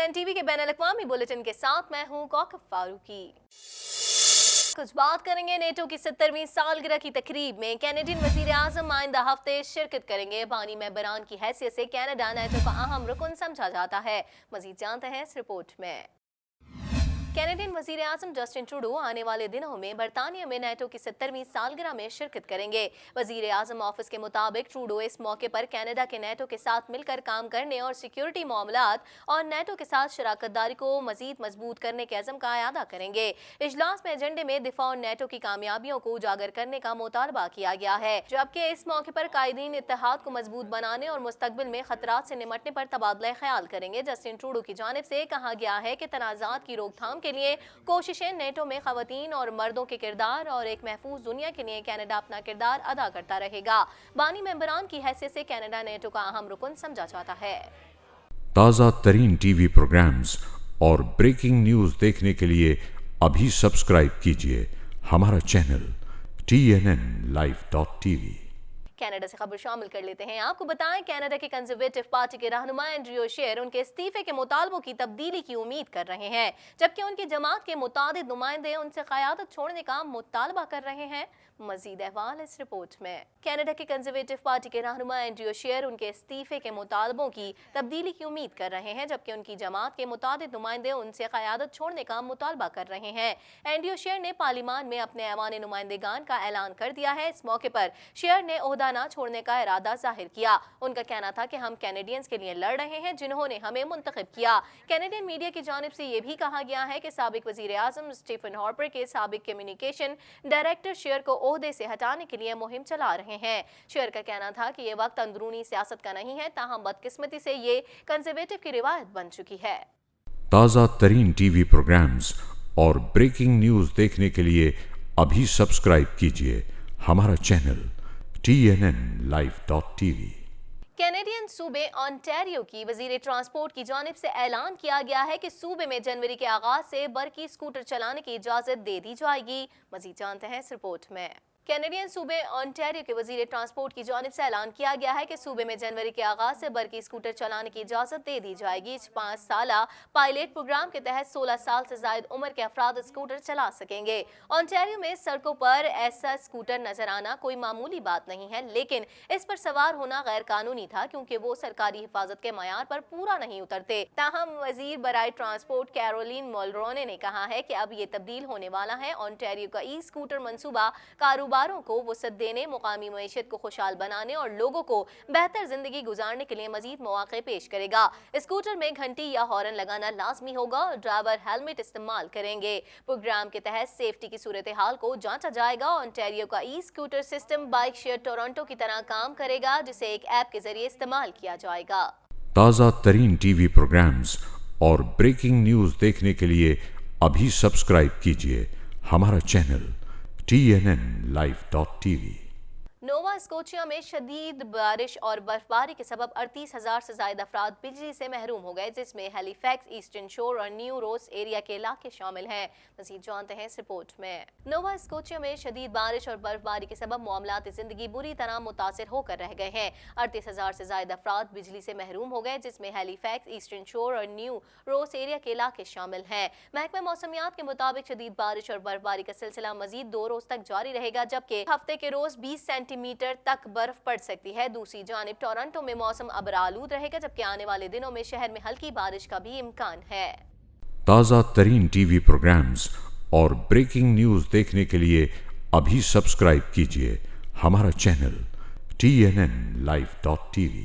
CNN TV के बैनुल-अक़वामी bulletin के साथ मैं हूं कौकब फारूकी। कुछ बात करेंगे नेटो की 70वीं सालगिरह की तकरीब में। कैनेडियन वजीर आजम आइंदा हफ्ते शिरकत करेंगे। बानी मेंबरान की हैसियत से कनाडा नेटो का अहम रुकन समझा जाता है। मजीद जानते हैं इस रिपोर्ट में। कैनेडियन वजीर आजम जस्टिन ट्रूडो आने वाले दिनों में बरतानिया में नेटो की 70वीं सालगिरह में शिरकत करेंगे। वजीर आजम ऑफिस के मुताबिक ट्रूडो इस मौके पर कनाडा के नेटो के साथ मिलकर काम करने और सिक्योरिटी मामलात और नेटो के साथ शराकतदारी को मजीद मजबूत करने के अज़म का अयादा करेंगे। इजलास में एजेंडे में दिफा और नेटो की कामयाबियों को उजागर करने का मुतालबा किया गया है, जबकि इस मौके पर कायदीन इत्तेहाद को मजबूत बनाने और मुस्तकबिल में खतरात से निमटने पर तबादला ख्याल करेंगे। जस्टिन ट्रूडो की जानिब से कहा गया है कि तनाज़ात की रोकथाम के लिए कोशिशें नेटो में खवातीन और मर्दों के किरदार और एक महफूज दुनिया के लिए कनाडा अपना किरदार अदा करता रहेगा। बानी मेंबरान की हैसियत से कनाडा नेटो का अहम रुकन समझा जाता है। ताज़ा तरीन टीवी प्रोग्राम्स और ब्रेकिंग न्यूज़ देखने के लिए अभी सब्सक्राइब कीजिए हमारा चैनल TNNlive.tv। कनाडा से खबर शामिल कर लेते हैं। आपको बताएं, कनाडा के कंजर्वेटिव पार्टी के रहनुमा एंड्रयू शेर उनके इस्तीफे के मुतालबों की तब्दीली की उम्मीद कर रहे हैं, जबकि उनकी जमात के मुतादिद नुमाइंदे उनसे क़यादत छोड़ने का मुतालबा कर रहे हैं। मजीद अहवाल इस रिपोर्ट में। कनाडा के कंजर्वेटिव पार्टी के रहनुमा एंड्रयू शेर उनके इस्तीफे के मुतालबों की तब्दीली की उम्मीद कर रहे हैं, जबकि उनकी जमात के मुतादिद नुमाइंदे उनसे क़यादत छोड़ने का मुतालबा कर रहे हैं। एंड्रयू शेर ने पार्लियामान में अपने ऐवान नुमाइंदगान का ऐलान कर दिया है। इस मौके पर शेर ने ओहदा न छोड़ने का इरादा जाहिर किया। उनका कहना था कि हम कैनेडियंस के लिए लड़ रहे हैं जिन्होंने हमें मुंतखब किया। कैनेडियन मीडिया की जानिब से यह भी कहा गया है कि साबिक वजीर आजम स्टीफन हार्पर के साबिक कम्युनिकेशन डायरेक्टर शेर को ओहदे से हटाने के लिए मुहिम चला रहे हैं। शेर का कहना था कि यह वक्त अंदरूनी सियासत का नहीं है, ताहम बदकिस्मती से ये कंजर्वेटिव की रिवायत बन चुकी है। ताज़ा तरीन टीवी प्रोग्राम्स और ब्रेकिंग न्यूज़ देखने के लिए अभी सब्सक्राइब कीजिए हमारा चैनल TNNlive.tv। कैनेडियन सूबे ऑन्टेरियो की वजीर ट्रांसपोर्ट की जानिब से ऐलान किया गया है कि सूबे में जनवरी के आगाज से बरकी स्कूटर चलाने की इजाजत दे दी जाएगी। मजीद जानते हैं इस रिपोर्ट में। कैनेडियन सूबे ऑन्टेरियो के वजीर ट्रांसपोर्ट की जानिब से ऐलान किया गया है कि सूबे में जनवरी के आगाज से बरकी स्कूटर चलाने की इजाजत दे दी जाएगी। इस 5 साला पायलट प्रोग्राम के तहत 16 साल से जायद उम्र के अफराद स्कूटर चला सकेंगे। ऑन्टेरियो में सड़कों पर ऐसा स्कूटर नजर आना कोई मामूली बात नहीं है, लेकिन इस पर सवार होना गैर कानूनी था क्योंकि वो सरकारी हिफाजत के मयार पर पूरा नहीं उतरते। ताहम वजीर बराए ट्रांसपोर्ट कैरोलिन मोल्रोने ने कहा है कि अब ये तब्दील होने वाला है। ऑन्टेरियो का ई स्कूटर मनसूबा कारोबारों को वसअत देने, मुकामी मईशत को खुशहाल बनाने और लोगों को बेहतर जिंदगी गुजारने के लिए मजीद मौके पेश करेगा। स्कूटर में घंटी या हॉर्न लगाना लाजमी होगा और ड्राइवर हेलमेट इस्तेमाल करेंगे। प्रोग्राम के तहत सेफ्टी की सूरत हाल को जांचा जाएगा। ऑन्टेरियो का e scooter system bike share Toronto की तरह काम करेगा, जिसे एक ऐप के जरिए इस्तेमाल किया जाएगा। ताज़ा तरीन टीवी प्रोग्राम्स और ब्रेकिंग न्यूज़ देखने के लिए अभी सब्सक्राइब कीजिए हमारा चैनल TNNlive.tv। नोवा स्कोचिया में शदीद बारिश और बर्फबारी के सबब 38,000 से ज्यादा अफराद बिजली से महरूम हो गए, जिसमें हैलिफैक्स, ईस्टर्न शोर और न्यू रोस एरिया के इलाके शामिल हैं। मज़ीद जानते हैं इस रिपोर्ट में। नोवा स्कोचिया में शदीद बारिश और बर्फबारी के सबब मामलात जिंदगी बुरी तरह मुतासिर होकर रह गए हैं। 38,000 से ज्यादा अफराद बिजली से महरूम हो गए, जिसमें हैलिफैक्स, ईस्टर्न शोर और न्यू रोस एरिया के इलाके शामिल हैं। महकमा मौसमियात के मुताबिक शदीद बारिश और बर्फबारी का सिलसिला मजीद 2 रोज तक जारी रहेगा, जबकि हफ्ते के रोज 20 सेंटीमीटर तक बर्फ पड़ सकती है। दूसरी जानिब टोरंटो में मौसम अबरालूद रहेगा, जबकि आने वाले दिनों में शहर में हल्की बारिश का भी इम्कान है। ताज़ा तरीन टीवी प्रोग्राम्स और ब्रेकिंग न्यूज़ देखने के लिए अभी सब्सक्राइब कीजिए हमारा चैनल TNNlive.tv।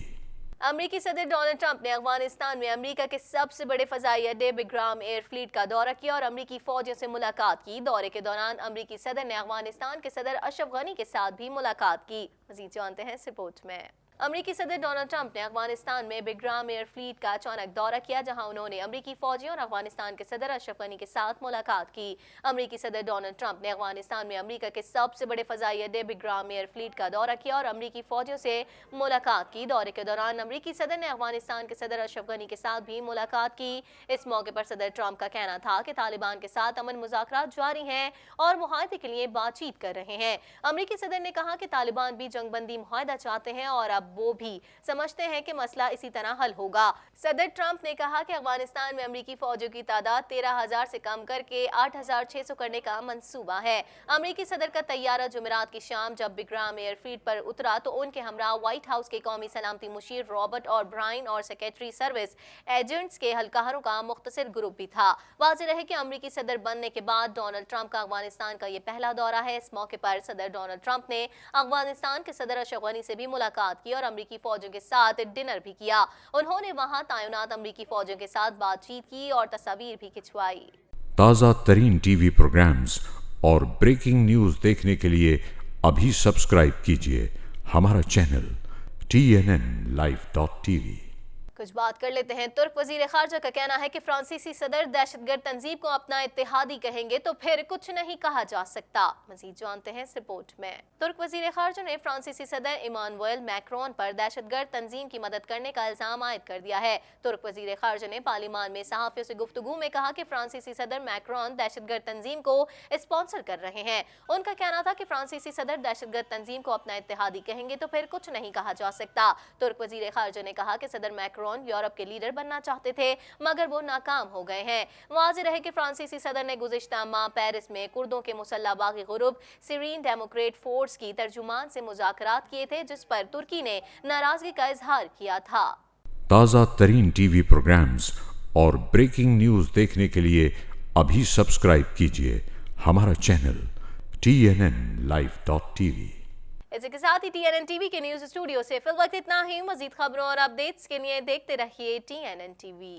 अमरीकी सदर डोनाल्ड ट्रंप ने अफगानिस्तान में अमरीका के सबसे बड़े फजाई अड्डे बिग्राम एयर फ्लीट का दौरा किया और अमरीकी फौजियों से मुलाकात की। दौरे के दौरान अमरीकी सदर ने अफगानिस्तान के सदर अशरफ गनी के साथ भी मुलाकात की। मज़ीद जानते हैं इस रिपोर्ट में। अमरीकी सदर डोनाल्ड ट्रंप ने अफगानिस्तान में बिग्राम एयर फ्लीट का अचानक दौरा किया, जहां उन्होंने अमरीकी फौजियों और अफगानिस्तान के सदर अशरफ गनी के साथ मुलाकात की। अमरीकी सदर डोनाल्ड ट्रंप ने अफगानिस्तान में अमरीका के सबसे बड़े फजाई अड्डे बिग्राम एयर फ्लीट का दौरा किया और अमरीकी फौजियों से मुलाकात की। दौरे के दौरान अमरीकी सदर ने अफगानिस्तान के सदर अशरफ गनी के साथ भी मुलाकात की। इस मौके पर सदर ट्रंप का कहना था कि तालिबान के साथ अमन मुज़ाकरात जारी हैं और मुआहदे के लिए बातचीत कर रहे हैं। अमरीकी सदर ने कहा कि तालिबान भी जंगबंदी मुआहदा चाहते हैं और अब अब वो भी समझते हैं कि मसला इसी तरह हल होगा। सदर ट्रंप ने कहा कि अफगानिस्तान में अमरीकी फौजियों की तादाद 13,000 से कम करके 8,600 करने का मंसूबा है। अमरीकी सदर का तैयारा जुमेरात की शाम जब बिग्राम एयरफील्ड पर उतरा तो उनके हमरा व्हाइट हाउस के कौमी सलामती मुशीर रॉबर्ट और ब्राइन और सेक्रेटरी सर्विस एजेंट्स के हल्कारों का मुख्तसर ग्रुप भी था। वाज़ेह रहे कि अमरीकी सदर बनने के बाद डोनाल्ड ट्रंप का अफगानिस्तान का ये पहला दौरा है। इस मौके पर सदर डोनाल्ड ट्रंप ने अफगानिस्तान के सदर अशरफ गनी से भी मुलाकात की और अमरीकी फौजियों के साथ डिनर भी किया। उन्होंने वहां तैनात अमरीकी फौजियों के साथ बातचीत की और तस्वीर भी खिंचवाई। ताज़ा तरीन टीवी प्रोग्राम्स और ब्रेकिंग न्यूज़ देखने के लिए अभी सब्सक्राइब कीजिए हमारा चैनल TNNlive.tv। कुछ बात कर लेते हैं। तुर्क वजीर खारजा का कहना है कि फ्रांसीसी सदर दहशतगर्द तंजीम को अपना इत्तेहादी कहेंगे तो फिर कुछ नहीं कहा जा सकता। मजीद जानते हैं इस रिपोर्ट में। तुर्क वजीर खारजा ने फ्रांसीसी सदर इमानुएल मैक्रोन पर दहशतगर्द तंजीम की मदद करने का इल्जाम आयद कर दिया है। तुर्क वजीर खारजा ने पार्लियामान में सहाफियों से गुफ्तगू में कहा कि फ्रांसीसी सदर मैक्रोन दहशतगर्द तंजीम को स्पॉन्सर कर रहे हैं। उनका कहना था कि फ्रांसीसी सदर दहशतगर्द तंजीम को अपना इत्तेहादी कहेंगे तो फिर कुछ नहीं कहा जा सकता। तुर्क वजीर खारजा ने कहा कि सदर मैक्रोन यूरोप के लीडर बनना चाहते थे मगर वो नाकाम हो गए हैं। वाज़ेह रहे कि फ्रांसीसी सदर ने गुज़िश्ता माह पेरिस में कुर्दों के मुसल्ला बागी ग्रुप सिरीन डेमोक्रेट फोर्स की तर्जुमान से मुज़ाकरात किए थे जिस पर तुर्की ने नाराजगी का इजहार किया था। ताज़ा तरीन टीवी प्रोग्राम्स और ब्रेकिंग न्यूज़ देखने के लिए अभी सब्सक्राइब कीजिए हमारा चैनल TNNlive.tv। इसी के साथ ही TNN टीवी के न्यूज़ स्टूडियो से फिल वक्त इतना ही। मजीद खबरों और अपडेट्स के लिए देखते रहिए TNN टीवी।